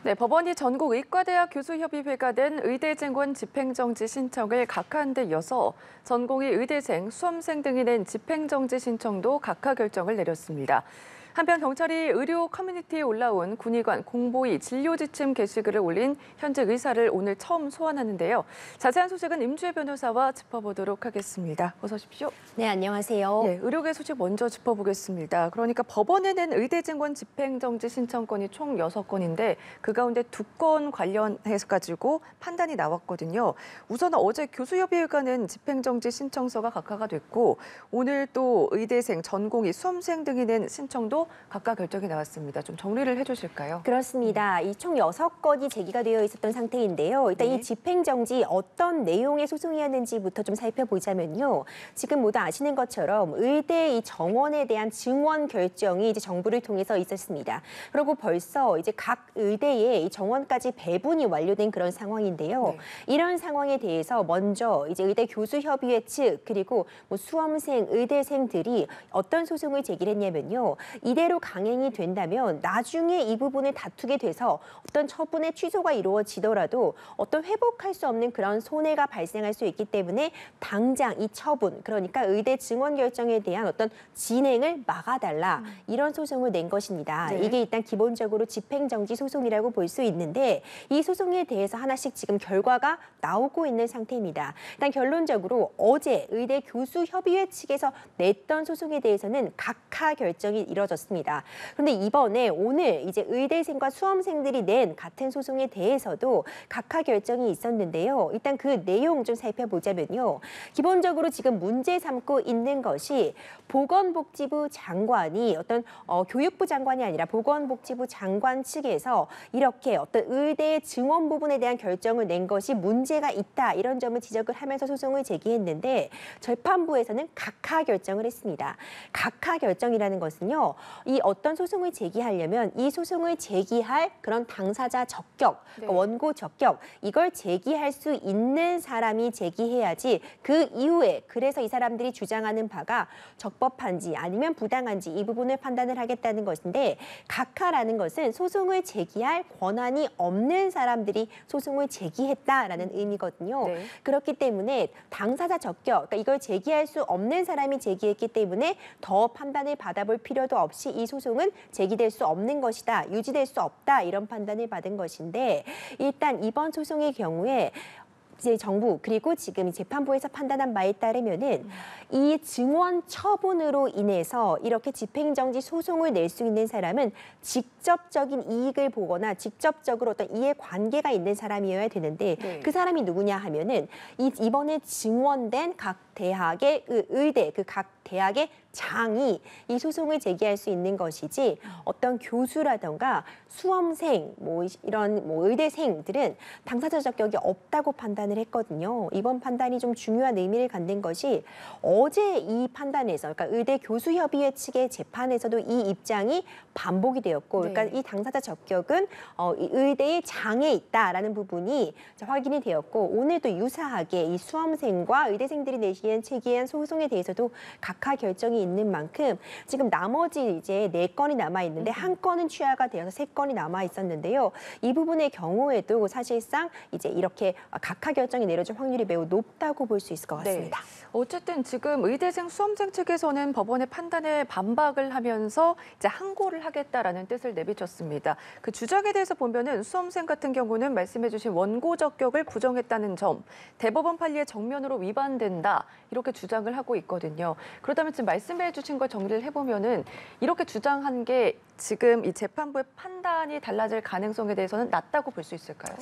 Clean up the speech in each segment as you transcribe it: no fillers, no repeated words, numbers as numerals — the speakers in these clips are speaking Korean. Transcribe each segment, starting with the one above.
네, 법원이 전국 의과대학 교수협의회가 낸 의대쟁원 집행정지 신청을 각하한 데 이어서 전공의 의대생, 수험생 등이 낸 집행정지 신청도 각하 결정을 내렸습니다. 한편 경찰이 의료 커뮤니티에 올라온 군의관 공보위 진료 지침 게시글을 올린 현직 의사를 오늘 처음 소환하는데요. 자세한 소식은 임주혜 변호사와 짚어보도록 하겠습니다. 어서 오십시오. 네, 안녕하세요. 네, 의료계 소식 먼저 짚어보겠습니다. 그러니까 법원에 낸 의대증권 집행정지 신청건이 총 6건인데 그 가운데 2건 관련해서 가지고 판단이 나왔거든요. 우선 어제 교수협의회가 낸 집행정지 신청서가 각하가 됐고 오늘 또 의대생, 전공의, 수험생 등이 낸 신청도 각각 결정이 나왔습니다. 좀 정리를 해주실까요? 그렇습니다. 이 총 6건이 제기가 되어 있었던 상태인데요. 일단 네. 이 집행정지 어떤 내용의 소송이었는지부터 좀 살펴보자면요. 지금 모두 아시는 것처럼 의대 이 정원에 대한 증원 결정이 이제 정부를 통해서 있었습니다. 그리고 벌써 이제 각 의대에 이 정원까지 배분이 완료된 그런 상황인데요. 네. 이런 상황에 대해서 먼저 이제 의대 교수협의회 측 그리고 뭐 수험생, 의대생들이 어떤 소송을 제기했냐면요. 이대로 강행이 된다면 나중에 이 부분을 다투게 돼서 어떤 처분의 취소가 이루어지더라도 어떤 회복할 수 없는 그런 손해가 발생할 수 있기 때문에 당장 이 처분, 그러니까 의대 증원 결정에 대한 어떤 진행을 막아달라 이런 소송을 낸 것입니다. 네. 이게 일단 기본적으로 집행정지 소송이라고 볼 수 있는데 이 소송에 대해서 하나씩 지금 결과가 나오고 있는 상태입니다. 일단 결론적으로 어제 의대 교수협의회 측에서 냈던 소송에 대해서는 각하 결정이 이뤄졌습니다. 그런데 이번에 오늘 이제 의대생과 수험생들이 낸 같은 소송에 대해서도 각하 결정이 있었는데요. 일단 그 내용 좀 살펴보자면요. 기본적으로 지금 문제 삼고 있는 것이 보건복지부 장관이 어떤 교육부 장관이 아니라 보건복지부 장관 측에서 이렇게 어떤 의대 증원 부분에 대한 결정을 낸 것이 문제가 있다 이런 점을 지적을 하면서 소송을 제기했는데 재판부에서는 각하 결정을 했습니다. 각하 결정이라는 것은요. 이 어떤 소송을 제기하려면 이 소송을 제기할 그런 당사자 적격, 네. 원고 적격 이걸 제기할 수 있는 사람이 제기해야지 그 이후에 그래서 이 사람들이 주장하는 바가 적법한지 아니면 부당한지 이 부분을 판단을 하겠다는 것인데 각하라는 것은 소송을 제기할 권한이 없는 사람들이 소송을 제기했다라는 의미거든요. 네. 그렇기 때문에 당사자 적격, 그러니까 이걸 제기할 수 없는 사람이 제기했기 때문에 더 판단을 받아볼 필요도 없이 이 소송은 제기될 수 없는 것이다, 유지될 수 없다 이런 판단을 받은 것인데 일단 이번 소송의 경우에 이제 정부 그리고 지금 재판부에서 판단한 바에 따르면은 이 증원 처분으로 인해서 이렇게 집행정지 소송을 낼 수 있는 사람은 직접적인 이익을 보거나 직접적으로 어떤 이해관계가 있는 사람이어야 되는데 네. 그 사람이 누구냐 하면은 이번에 증원된 각 대학의 의대 그 각 대학의 장이 이 소송을 제기할 수 있는 것이지 어떤 교수라던가 수험생 뭐 이런 뭐 의대생들은 당사자 적격이 없다고 판단을 했거든요. 이번 판단이 좀 중요한 의미를 갖는 것이 어제 이 판단에서 그러니까 의대 교수협의회 측의 재판에서도 이 입장이 반복이 되었고 그러니까 네. 이 당사자 적격은 이 의대의 장에 있다라는 부분이 확인이 되었고 오늘도 유사하게 이 수험생과 의대생들이 내기한 제기한 소송에 대해서도 각하 결정이 있는 만큼 지금 나머지 이제 4건이 남아 있는데 한 건은 취하가 되어서 3건이 남아 있었는데요. 이 부분의 경우에도 사실상 이제 이렇게 각하 결정이 내려질 확률이 매우 높다고 볼 수 있을 것 같습니다. 네. 어쨌든 지금 의대생, 수험생 측에서는 법원의 판단에 반박을 하면서 이제 항고를 하겠다라는 뜻을 내비쳤습니다. 그 주장에 대해서 보면은 수험생 같은 경우는 말씀해주신 원고 적격을 부정했다는 점, 대법원 판례의 정면으로 위반된다 이렇게 주장을 하고 있거든요. 그렇다면 지금 말씀해주신 걸 정리를 해보면은 이렇게 주장한 게 지금 이 재판부의 판단이 달라질 가능성에 대해서는 낮다고 볼 수 있을까요?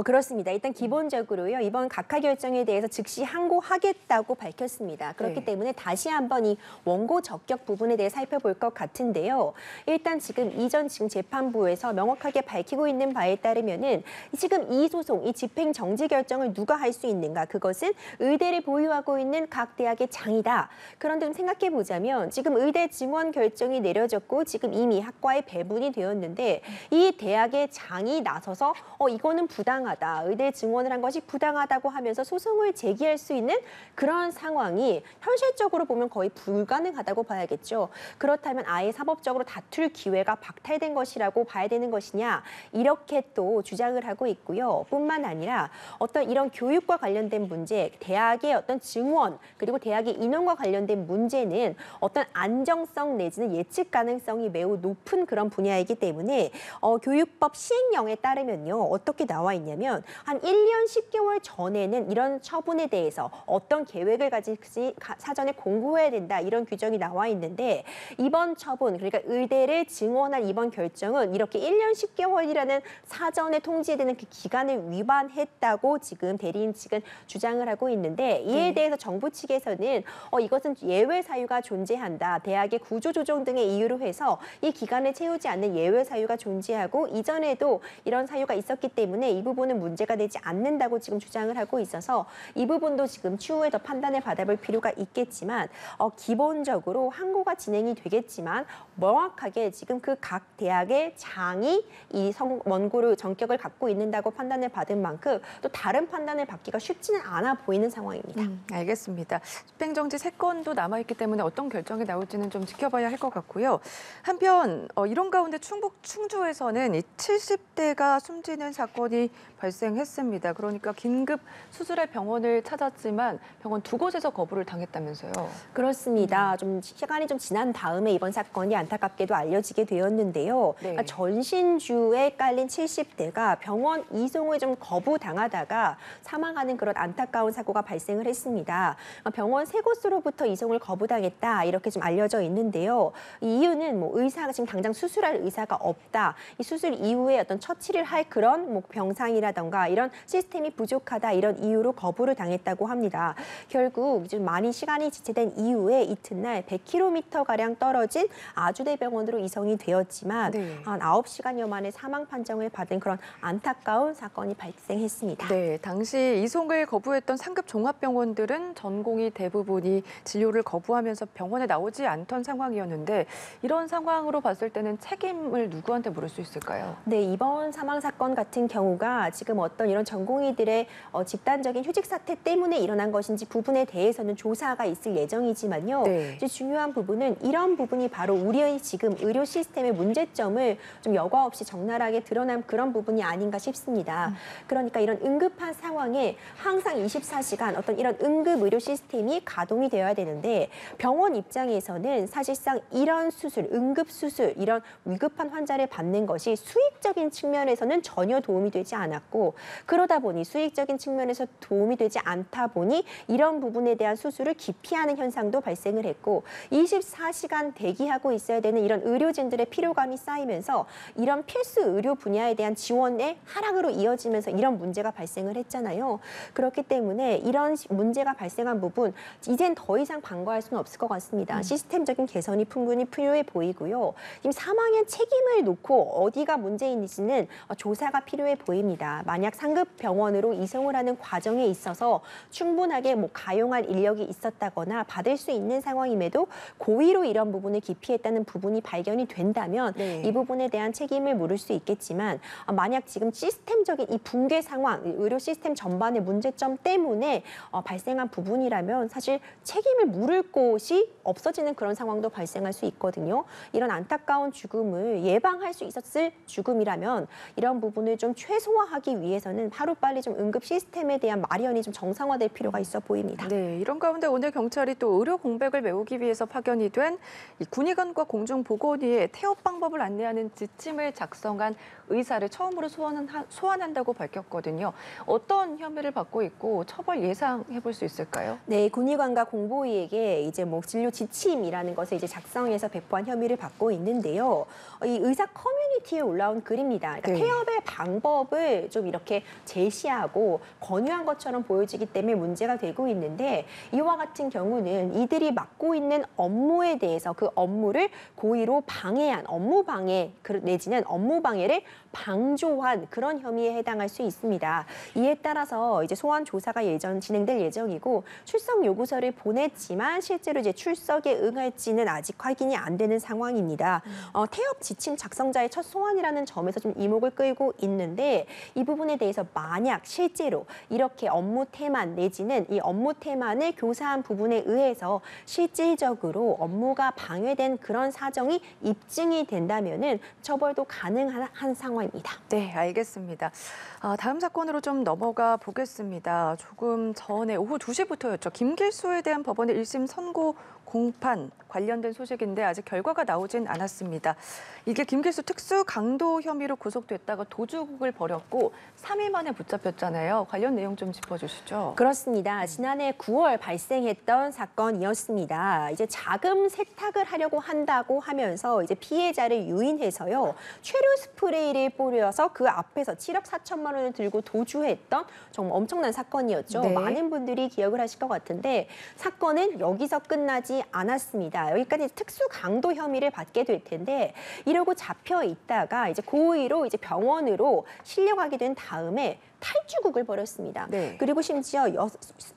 그렇습니다. 일단 기본적으로요. 이번 각하 결정에 대해서 즉시 항고하겠다고 밝혔습니다. 그렇기 네. 때문에 다시 한번 이 원고 적격 부분에 대해 살펴볼 것 같은데요. 일단 지금 재판부에서 명확하게 밝히고 있는 바에 따르면은 지금 이 소송, 이 집행 정지 결정을 누가 할 수 있는가? 그것은 의대를 보유하고 있는 있는 각 대학의 장이다. 그런데 좀 생각해 보자면 지금 의대 증원 결정이 내려졌고 지금 이미 학과에 배분이 되었는데 이 대학의 장이 나서서 이거는 부당하다. 의대 증원을 한 것이 부당하다고 하면서 소송을 제기할 수 있는 그런 상황이 현실적으로 보면 거의 불가능하다고 봐야겠죠. 그렇다면 아예 사법적으로 다툴 기회가 박탈된 것이라고 봐야 되는 것이냐. 이렇게 또 주장을 하고 있고요. 뿐만 아니라 어떤 이런 교육과 관련된 문제, 대학의 어떤 증원, 그리고 대학의 인원과 관련된 문제는 어떤 안정성 내지는 예측 가능성이 매우 높은 그런 분야이기 때문에 교육법 시행령에 따르면요. 어떻게 나와 있냐면 한 1년 10개월 전에는 이런 처분에 대해서 어떤 계획을 가지지 사전에 공고해야 된다. 이런 규정이 나와 있는데 이번 처분, 그러니까 의대를 증원한 이번 결정은 이렇게 1년 10개월이라는 사전에 통지되는 그 기간을 위반했다고 지금 대리인 측은 주장을 하고 있는데 이에 대해서 정부 측에서는 이것은 예외 사유가 존재한다. 대학의 구조조정 등의 이유로 해서 이 기간을 채우지 않는 예외 사유가 존재하고 이전에도 이런 사유가 있었기 때문에 이 부분은 문제가 되지 않는다고 지금 주장을 하고 있어서 이 부분도 지금 추후에 더 판단을 받아볼 필요가 있겠지만 기본적으로 항고가 진행이 되겠지만 명확하게 지금 그 각 대학의 장이 이 원고를 전격을 갖고 있는다고 판단을 받은 만큼 또 다른 판단을 받기가 쉽지는 않아 보이는 상황입니다. 알겠습니다. 집행정지 3건도 남아있기 때문에 어떤 결정이 나올지는 좀 지켜봐야 할 것 같고요. 한편 이런 가운데 충북 충주에서는 이 70대가 숨지는 사건이 발생했습니다. 그러니까 긴급 수술할 병원을 찾았지만 병원 2곳에서 거부를 당했다면서요. 그렇습니다. 좀 시간이 좀 지난 다음에 이번 사건이 안타깝게도 알려지게 되었는데요. 네. 그러니까 전신주에 깔린 70대가 병원 이송을 좀 거부당하다가 사망하는 그런 안타까운 사고가 발생을 했습니다. 병원 3곳으로부터 이송을 거부당했다 이렇게 좀 알려져 있는데요. 이 이유는 뭐 의사가 지금 당장 수술할 의사가 없다. 이 수술 이후에 어떤 처치를 할 그런 뭐 병상이라던가 이런 시스템이 부족하다 이런 이유로 거부를 당했다고 합니다. 결국 좀 많이 시간이 지체된 이후에 이튿날 100km 가량 떨어진 아주대병원으로 이송이 되었지만 한 9시간여 만에 사망 판정을 받은 그런 안타까운 사건이 발생했습니다. 네, 당시 이송을 거부했던 상급 종합병원들은 전공의 대부분이 진료를 거부하면서 병원에 나오지 않던 상황이었는데 이런 상황으로 봤을 때는 책임을 누구한테 물을 수 있을까요? 네, 이번 사망 사건 같은 경우가 지금 어떤 이런 전공의들의 집단적인 휴직 사태 때문에 일어난 것인지 부분에 대해서는 조사가 있을 예정이지만요. 네. 이제 중요한 부분은 이런 부분이 바로 우리의 지금 의료 시스템의 문제점을 좀 여과 없이 적나라하게 드러난 그런 부분이 아닌가 싶습니다. 그러니까 이런 응급한 상황에 항상 24시간 어떤 이런 응급 의료 시스템이 가동이 되어야 되는데 병원 입장에서는 사실상 이런 수술, 응급 수술, 이런 위급한 환자를 받는 것이 수익적인 측면에서는 전혀 도움이 되지 않았고 그러다 보니 수익적인 측면에서 도움이 되지 않다 보니 이런 부분에 대한 수술을 기피하는 현상도 발생을 했고 24시간 대기하고 있어야 되는 이런 의료진들의 피로감이 쌓이면서 이런 필수 의료 분야에 대한 지원의 하락으로 이어지면서 이런 문제가 발생을 했잖아요. 그렇기 때문에 이런 문제가 발생한 부분 이젠 더 이상 방과할 수는 없을 것 같습니다. 시스템적인 개선이 충분히 필요해 보이고요. 지금 사망의 책임을 놓고 어디가 문제인지는 조사가 필요해 보입니다. 만약 상급 병원으로 이송을 하는 과정에 있어서 충분하게 뭐 가용할 인력이 있었다거나 받을 수 있는 상황임에도 고의로 이런 부분을 기피했다는 부분이 발견이 된다면 이 부분에 대한 책임을 물을 수 있겠지만 만약 지금 시스템적인 이 붕괴 상황, 의료 시스템 전반의 문제점 때문에 발생한 부분이라면 사실 책임을 물을 곳이 없어지는 그런 상황도 발생할 수 있거든요. 이런 안타까운 죽음을 예방할 수 있었을 죽음이라면 이런 부분을 좀 최소화하기 위해서는 하루빨리 좀 응급 시스템에 대한 마련이 좀 정상화될 필요가 있어 보입니다. 네, 이런 가운데 오늘 경찰이 또 의료 공백을 메우기 위해서 파견이 된 이 군의관과 공중보건위에 태업 방법을 안내하는 지침을 작성한 의사를 처음으로 소환한다고 밝혔거든요. 어떤 혐의를 받고 있고 처벌 예상해 볼 수 있을까요? 네, 군의관과 공보위에게 이제 뭐 진료 지침이라는 것을 이제 작성해서 배포한 혐의를 받고 있는데요. 이 의사 커뮤니티에 올라온 글입니다. 그러니까 태업의 방법을 좀 이렇게 제시하고 권유한 것처럼 보여지기 때문에 문제가 되고 있는데 이와 같은 경우는 이들이 맡고 있는 업무에 대해서 그 업무를 고의로 방해한 업무 방해 내지는 업무 방해를 방조한 그런 혐의에 해당할 수 있습니다. 이에 따라서 이제 소환 조사가 진행될 예정이고 경우에도 출석 요구서를 보냈지만 실제로 이제 출석에 응할지는 아직 확인이 안 되는 상황입니다. 태업 지침 작성자의 첫 소환이라는 점에서 좀 이목을 끌고 있는데 이 부분에 대해서 만약 실제로 이렇게 업무 태만 내지는 이 업무 태만을 교사한 부분에 의해서 실질적으로 업무가 방해된 그런 사정이 입증이 된다면은 처벌도 가능한 상황입니다. 네, 알겠습니다. 다음 사건으로 좀 넘어가 보겠습니다. 조금 전에 오후 2시부터였죠. 김길수에 대한 법원의 1심 선고 공판 관련된 소식인데 아직 결과가 나오진 않았습니다. 이게 김길수 특수 강도 혐의로 구속됐다가 도주국을 벌였고 3일 만에 붙잡혔잖아요. 관련 내용 좀 짚어주시죠. 그렇습니다. 지난해 9월 발생했던 사건이었습니다. 이제 자금 세탁을 하려고 한다고 하면서 이제 피해자를 유인해서요. 최루 스프레이를 뿌려서 그 앞에서 7억 4천만 원을 들고 도주했던 정말 엄청난 사건이었죠. 네. 많은 분들이 기억을 하실 것 같은데 사건은 여기서 끝나지 않았습니다. 여기까지 특수 강도 혐의를 받게 될 텐데 이러고 잡혀 있다가 이제 고의로 이제 병원으로 실려가게 된 다음에 탈주국을 벌였습니다. 네. 그리고 심지어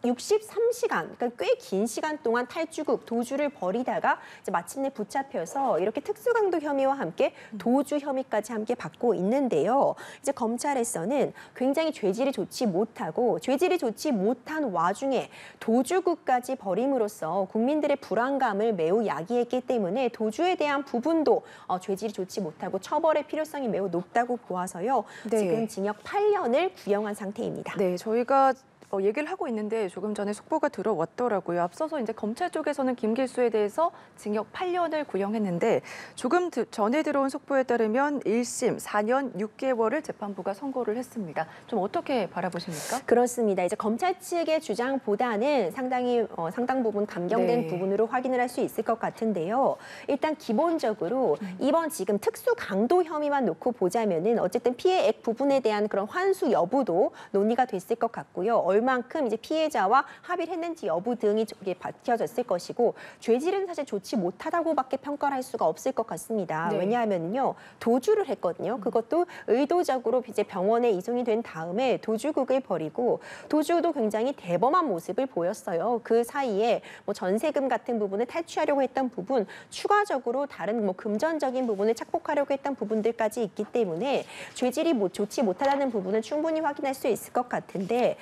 63시간, 그러니까 꽤 긴 시간 동안 탈주국, 도주를 벌이다가 이제 마침내 붙잡혀서 이렇게 특수강도 혐의와 함께 도주 혐의까지 함께 받고 있는데요. 이제 검찰에서는 굉장히 죄질이 좋지 못하고 죄질이 좋지 못한 와중에 도주국까지 벌임으로써 국민들의 불안감을 매우 야기했기 때문에 도주에 대한 부분도 죄질이 좋지 못하고 처벌의 필요성이 매우 높다고 보아서요. 네. 지금 징역 8년을 구형한 상태입니다. 네, 저희가 얘기를 하고 있는데 조금 전에 속보가 들어왔더라고요. 앞서서 이제 검찰 쪽에서는 김길수에 대해서 징역 8년을 구형했는데 조금 전에 들어온 속보에 따르면 1심 4년 6개월을 재판부가 선고를 했습니다. 좀 어떻게 바라보십니까? 그렇습니다. 이제 검찰 측의 주장보다는 상당히 상당 부분 감경된 네. 부분으로 확인을 할 수 있을 것 같은데요. 일단 기본적으로 이번 지금 특수 강도 혐의만 놓고 보자면은 어쨌든 피해액 부분에 대한 그런 환수 여부도 논의가 됐을 것 같고요. 얼만큼 이제 피해자와 합의를 했는지 여부 등이 밝혀졌을 것이고 죄질은 사실 좋지 못하다고밖에 평가를 할 수가 없을 것 같습니다. 네. 왜냐하면요 도주를 했거든요. 그것도 의도적으로 이제 병원에 이송이 된 다음에 도주국을 벌이고 도주도 굉장히 대범한 모습을 보였어요. 그 사이에 뭐 전세금 같은 부분을 탈취하려고 했던 부분, 추가적으로 다른 뭐 금전적인 부분을 착복하려고 했던 부분들까지 있기 때문에 죄질이 좋지 못하다는 부분은 충분히 확인할 수 있을 것 같은데.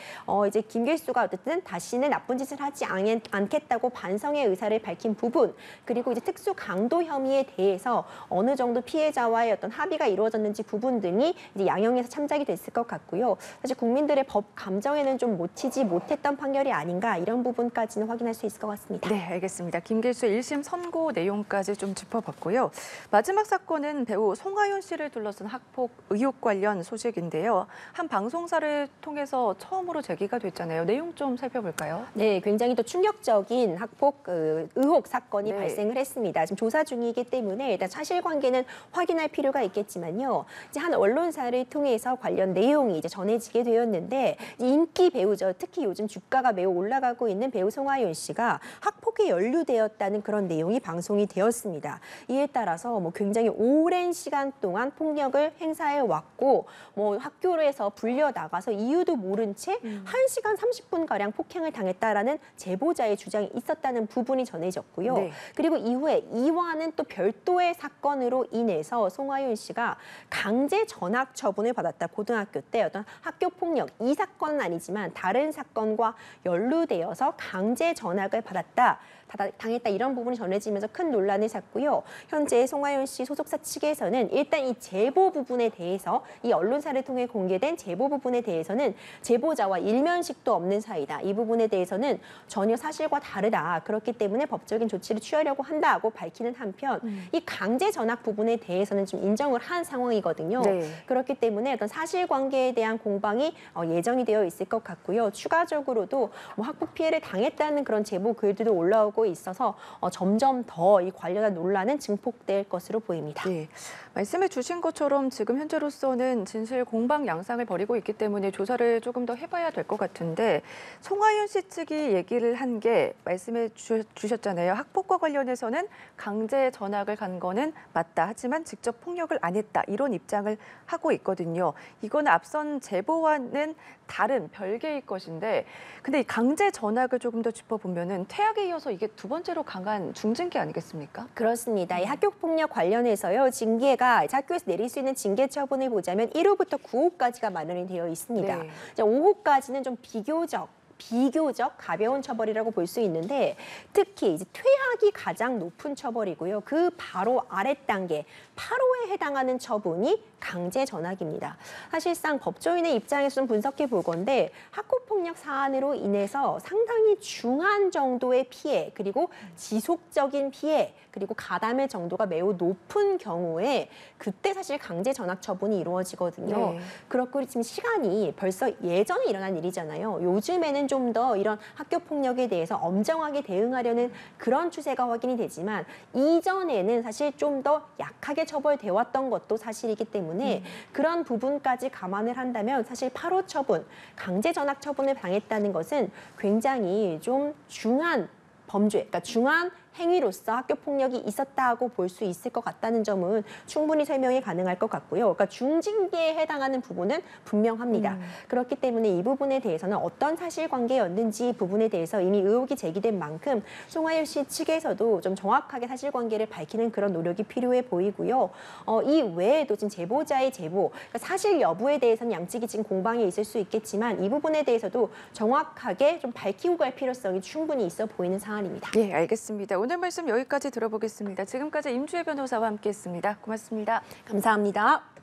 이제 김길수가 어쨌든 다시는 나쁜 짓을 하지 않겠다고 반성의 의사를 밝힌 부분, 그리고 이제 특수 강도 혐의에 대해서 어느 정도 피해자와의 어떤 합의가 이루어졌는지 부분 등이 이제 양형에서 참작이 됐을 것 같고요. 사실 국민들의 법 감정에는 좀 미치지 못했던 판결이 아닌가 이런 부분까지는 확인할 수 있을 것 같습니다. 네, 알겠습니다. 김길수 1심 선고 내용까지 좀 짚어봤고요. 마지막 사건은 배우 송하윤 씨를 둘러싼 학폭 의혹 관련 소식인데요. 한 방송사를 통해서 처음으로 제기가 됐잖아요. 내용 좀 살펴볼까요? 네, 굉장히 또 충격적인 학폭 의혹 사건이 네. 발생을 했습니다. 지금 조사 중이기 때문에 일단 사실관계는 확인할 필요가 있겠지만요. 이제 한 언론사를 통해서 관련 내용이 이제 전해지게 되었는데 인기 배우죠. 특히 요즘 주가가 매우 올라가고 있는 배우 송하윤 씨가 학폭에 연루되었다는 그런 내용이 방송이 되었습니다. 이에 따라서 뭐 굉장히 오랜 시간 동안 폭력을 행사해 왔고 뭐 학교에서 불려 나가서 이유도 모른 채 1시간 30분가량 폭행을 당했다라는 제보자의 주장이 있었다는 부분이 전해졌고요. 네. 그리고 이후에 이와는 또 별도의 사건으로 인해서 송하윤 씨가 강제 전학 처분을 받았다. 고등학교 때 어떤 학교 폭력 이 사건은 아니지만 다른 사건과 연루되어서 강제 전학을 받았다. 당했다 이런 부분이 전해지면서 큰 논란을 샀고요. 현재 송하윤 씨 소속사 측에서는 일단 이 제보 부분에 대해서 이 언론사를 통해 공개된 제보 부분에 대해서는 제보자와 일면식도 없는 사이다. 이 부분에 대해서는 전혀 사실과 다르다. 그렇기 때문에 법적인 조치를 취하려고 한다고 밝히는 한편 이 강제 전학 부분에 대해서는 좀 인정을 한 상황이거든요. 네. 그렇기 때문에 어떤 사실관계에 대한 공방이 예정이 되어 있을 것 같고요. 추가적으로도 뭐 학폭 피해를 당했다는 그런 제보 글들도 올라오고 있어서 점점 더 이 관련한 논란은 증폭될 것으로 보입니다. 네, 말씀해 주신 것처럼 지금 현재로서는 진실 공방 양상을 벌이고 있기 때문에 조사를 조금 더 해봐야 될 것 같은데 송하윤 씨 측이 얘기를 한 게 말씀해 주셨잖아요. 학폭과 관련해서는 강제 전학을 간 거는 맞다. 하지만 직접 폭력을 안 했다. 이런 입장을 하고 있거든요. 이거는 앞선 제보와는 다른 별개의 것인데 근데 이 강제 전학을 조금 더 짚어보면은 퇴학에 이어서 이게 두 번째로 강한 중징계 아니겠습니까? 그렇습니다. 이 학교폭력 관련해서요. 징계가 학교에서 내릴 수 있는 징계 처분을 보자면 1호부터 9호까지가 마련이 되어 있습니다. 네. 5호까지는 좀 비교적 가벼운 처벌이라고 볼 수 있는데 특히 이제 퇴학이 가장 높은 처벌이고요. 그 바로 아랫 단계 8호에 해당하는 처분이 강제 전학입니다. 사실상 법조인의 입장에서 좀 분석해 볼 건데 학교폭력 사안으로 인해서 상당히 중한 정도의 피해 그리고 지속적인 피해 그리고 가담의 정도가 매우 높은 경우에 그때 사실 강제 전학 처분이 이루어지거든요. 네. 그렇고 지금 시간이 벌써 예전에 일어난 일이잖아요. 요즘에는 좀 더 이런 학교폭력에 대해서 엄정하게 대응하려는 그런 추세가 확인이 되지만 이전에는 사실 좀 더 약하게 처벌돼 왔던 것도 사실이기 때문에 그런 부분까지 감안을 한다면 사실 8호 처분, 강제 전학 처분을 당했다는 것은 굉장히 좀 중한 범죄, 그러니까 중한 행위로서 학교폭력이 있었다고 볼 수 있을 것 같다는 점은 충분히 설명이 가능할 것 같고요. 그러니까 중징계에 해당하는 부분은 분명합니다. 그렇기 때문에 이 부분에 대해서는 어떤 사실관계였는지 부분에 대해서 이미 의혹이 제기된 만큼 송하윤 씨 측에서도 좀 정확하게 사실관계를 밝히는 그런 노력이 필요해 보이고요. 이 외에도 지금 제보자의 제보, 그러니까 사실 여부에 대해서는 양측이 지금 공방이 있을 수 있겠지만 이 부분에 대해서도 정확하게 좀 밝히고 갈 필요성이 충분히 있어 보이는 사안입니다. 예, 알겠습니다. 오늘 말씀 여기까지 들어보겠습니다. 지금까지 임주혜 변호사와 함께했습니다. 고맙습니다. 감사합니다.